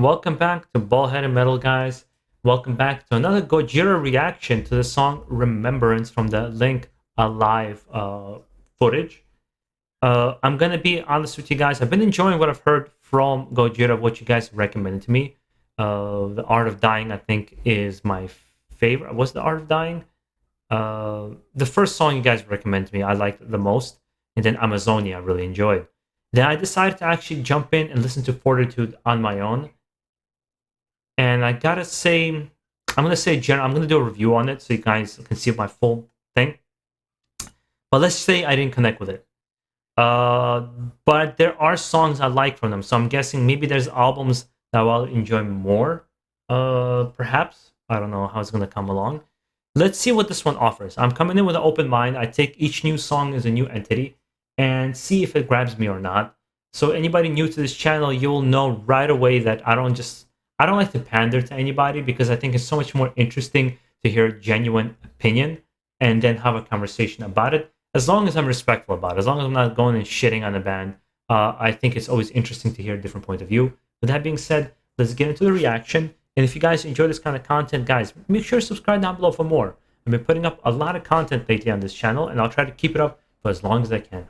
Welcome back to BaldHeaded Metal, guys. Welcome back to another Gojira reaction to the song Remembrance from the Link Alive footage. I'm gonna be honest with you guys. I've been enjoying what I've heard from Gojira, what you guys recommended to me. The Art of Dying, I think, is my favorite. What's the Art of Dying? The first song you guys recommended to me, I liked the most, and then Amazonia, I really enjoyed. Then I decided to actually jump in and listen to Fortitude on my own. And I gotta say, I'm gonna do a review on it so you guys can see my full thing. But let's say I didn't connect with it. But there are songs I like from them, so I'm guessing maybe there's albums that I'll enjoy more. Perhaps I don't know how it's gonna come along. Let's see what this one offers. I'm coming in with an open mind. I take each new song as a new entity and see if it grabs me or not. So anybody new to this channel, you'll know right away that I don't like to pander to anybody because I think it's so much more interesting to hear a genuine opinion and then have a conversation about it. As long as I'm respectful about it, as long as I'm not going and shitting on the band, I think it's always interesting to hear a different point of view. With that being said, let's get into the reaction. And if you guys enjoy this kind of content, guys, make sure to subscribe down below for more. I've been putting up a lot of content lately on this channel, and I'll try to keep it up for as long as I can.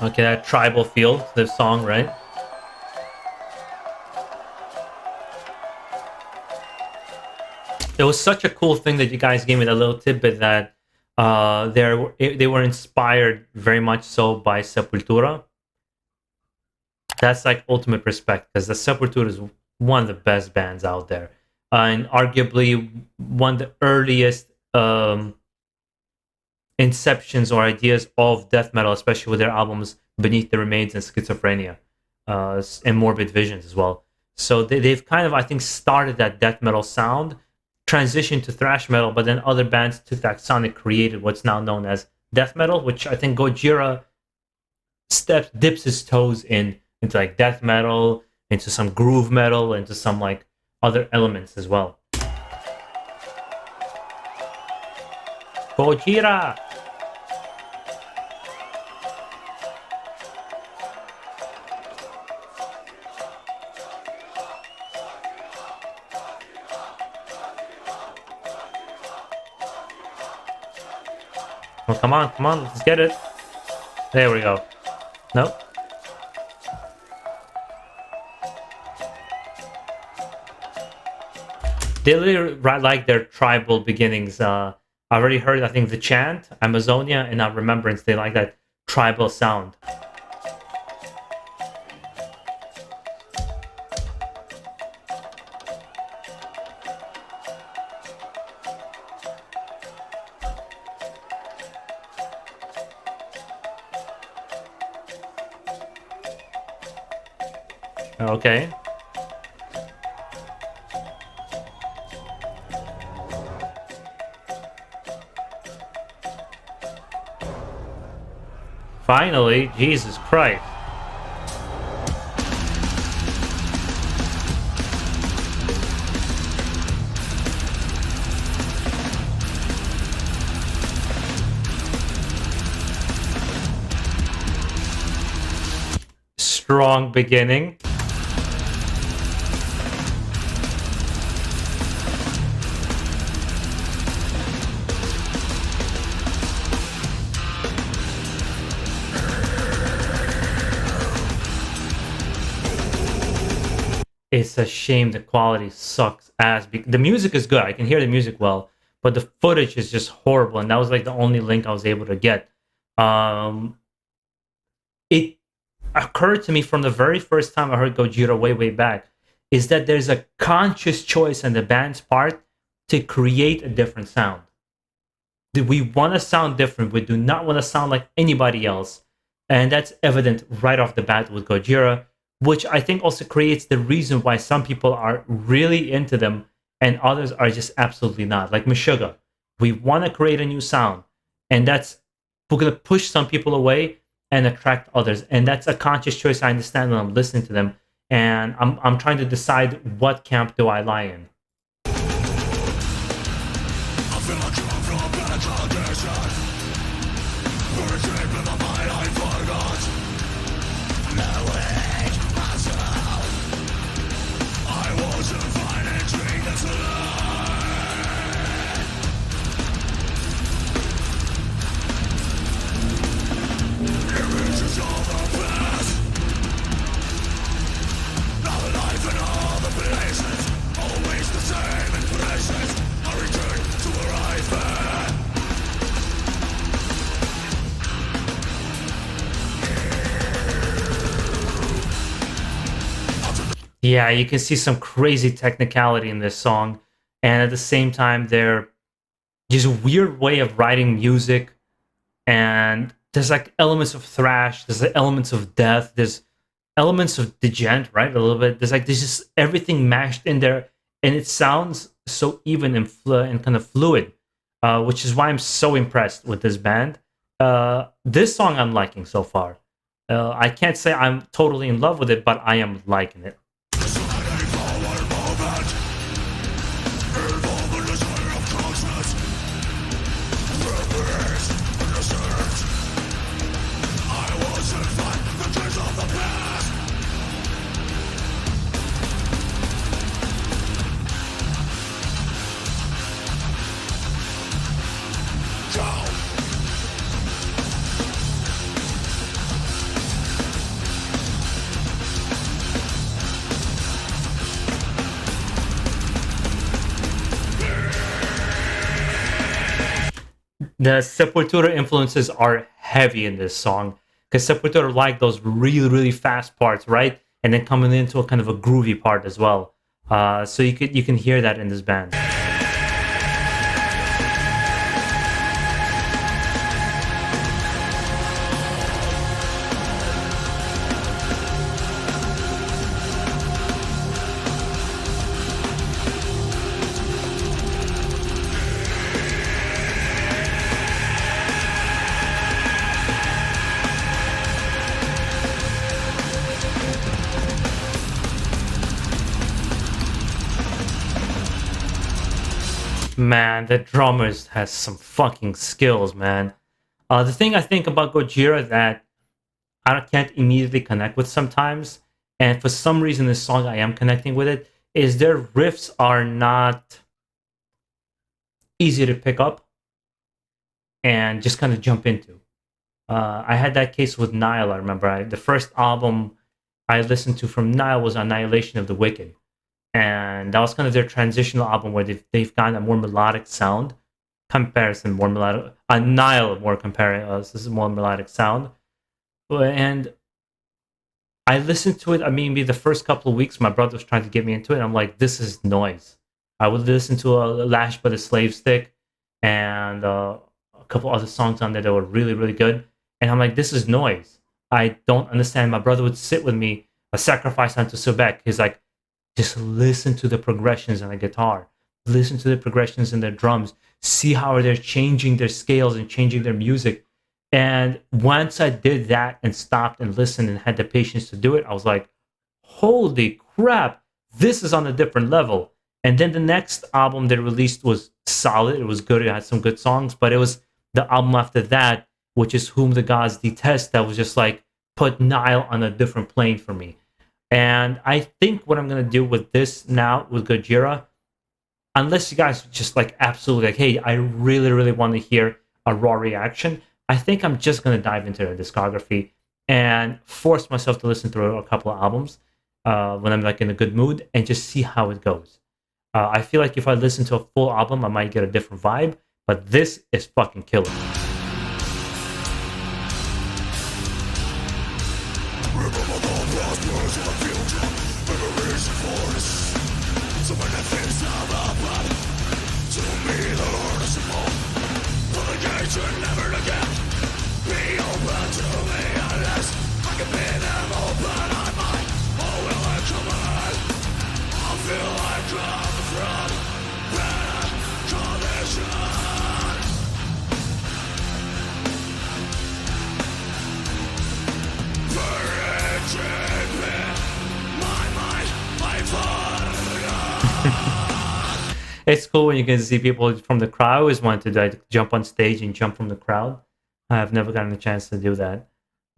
Okay, that tribal feel, this song, right? It was such a cool thing that you guys gave me the little tidbit that they were inspired very much so by Sepultura. That's like ultimate respect because the Sepultura is one of the best bands out there, and arguably one of the earliest inceptions or ideas of death metal, especially with their albums Beneath the Remains and Schizophrenia, and Morbid Visions as well. So they've kind of, I think, started that death metal sound, transitioned to thrash metal, but then other bands took that sound and created what's now known as death metal, which I think Gojira dips his toes into like death metal, into some groove metal, into some like other elements as well. Gojira! Oh, come on, let's get it. There we go. Nope. They really like their tribal beginnings. I already heard, I think, the chant, Amazonia, and now Remembrance. They like that tribal sound. Okay. Finally, Jesus Christ. Strong beginning. It's a shame the quality sucks ass. The music is good. I can hear the music well, but the footage is just horrible. And that was like the only link I was able to get. It occurred to me from the very first time I heard Gojira way back, is that there's a conscious choice on the band's part to create a different sound. We want to sound different. We do not want to sound like anybody else. And that's evident right off the bat with Gojira, which I think also creates the reason why some people are really into them and others are just absolutely not. Like Meshuggah, we want to create a new sound, and we're going to push some people away, and attract others. And that's a conscious choice. I understand when I'm listening to them, and I'm trying to decide what camp do I lie in. Yeah, you can see some crazy technicality in this song, and at the same time, they're just a weird way of writing music. And there's like elements of thrash, there's elements of death, there's elements of degent, right? A little bit. There's just everything mashed in there, and it sounds so even and and kind of fluid, which is why I'm so impressed with this band. This song I'm liking so far. I can't say I'm totally in love with it, but I am liking it. The Separator influences are heavy in this song because Separator like those really fast parts, right? And then coming into a kind of a groovy part as well. So you can hear that in this band. Man, the drummers has some fucking skills, man. The thing I think about Gojira that I can't immediately connect with sometimes, and for some reason this song I am connecting with it, is their riffs are not easy to pick up and just kind of jump into. I had that case with Nill. I remember the first album I listened to from Nill was Annihilation of the Wicked, and that was kind of their transitional album where they've gotten a more melodic sound comparison, more melodic. Nill more comparing us. This is more melodic sound, and I listened to it. I mean, maybe the first couple of weeks, my brother was trying to get me into it. And I'm like, this is noise. I would listen to a Lash by the Slave Stick and a couple other songs on there that were really good. And I'm like, this is noise. I don't understand. My brother would sit with me, a sacrifice unto Subek. He's like, just listen to the progressions on the guitar. Listen to the progressions in their drums. See how they're changing their scales and changing their music. And once I did that and stopped and listened and had the patience to do it, I was like, holy crap, this is on a different level. And then the next album they released was solid. It was good. It had some good songs, but it was the album after that, which is Whom the Gods Detest, that was just like put Nill on a different plane for me. And I think what I'm going to do with this now, with Gojira, unless you guys just like absolutely like, hey, I really want to hear a raw reaction, I think I'm just going to dive into their discography and force myself to listen through a couple of albums when I'm like in a good mood and just see how it goes. I feel like if I listen to a full album, I might get a different vibe, but this is fucking killer. It's cool when you can see people from the crowd. I always wanted to like, jump on stage and jump from the crowd. I've never gotten a chance to do that.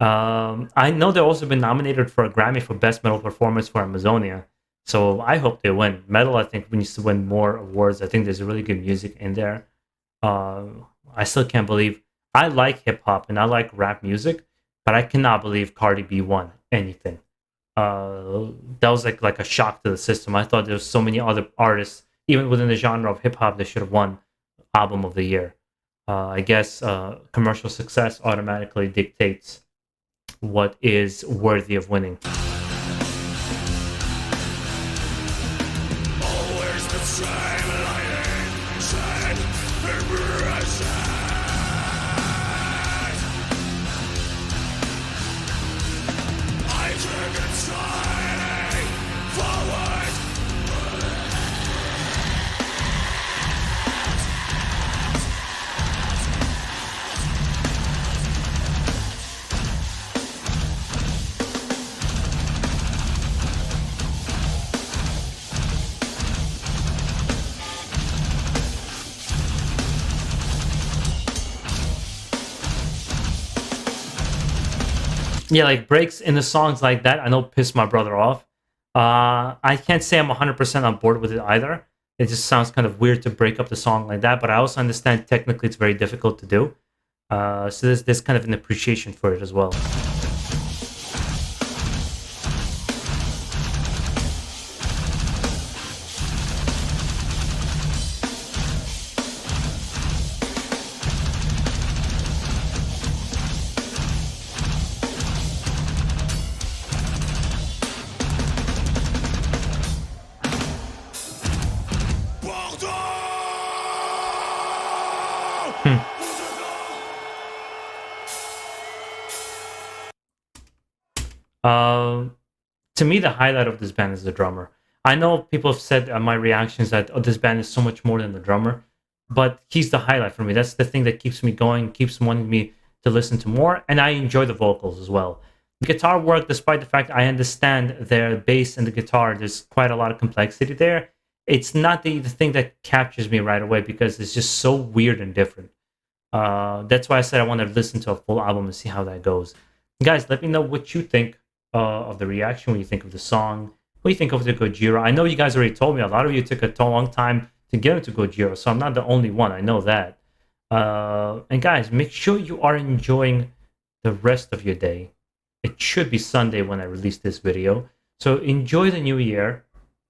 I know they've also been nominated for a Grammy for Best Metal Performance for Amazonia. So I hope they win. Metal, I think, needs to win more awards. I think there's really good music in there. Uh, I still can't believe I like hip hop and I like rap music, but I cannot believe Cardi B won anything. That was like a shock to the system. I thought there was so many other artists, even within the genre of hip hop, that should have won Album of the Year. I guess commercial success automatically dictates what is worthy of winning. Always the same lighting, same I took it sliding forward. Yeah, like breaks in the songs like that, I know piss my brother off. I can't say I'm 100% on board with it either. It just sounds kind of weird to break up the song like that, but I also understand technically it's very difficult to do. So there's kind of an appreciation for it as well. Hmm. Uh, to me, the highlight of this band is the drummer. I know people have said my reactions that this band is so much more than the drummer, but he's the highlight for me. That's the thing that keeps me going, keeps wanting me to listen to more, and I enjoy the vocals as well. The guitar work, despite the fact I understand their bass and the guitar, there's quite a lot of complexity there. It's not the thing that captures me right away because it's just so weird and different. That's why I said I want to listen to a full album and see how that goes. Guys, let me know what you think of the reaction, what you think of the song, what you think of the Gojira. I know you guys already told me a lot of you took a long time to get into Gojira, so I'm not the only one. I know that. And guys, make sure you are enjoying the rest of your day. It should be Sunday when I release this video. So enjoy the new year.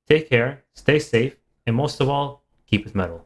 Take care, stay safe, and most of all, keep it metal.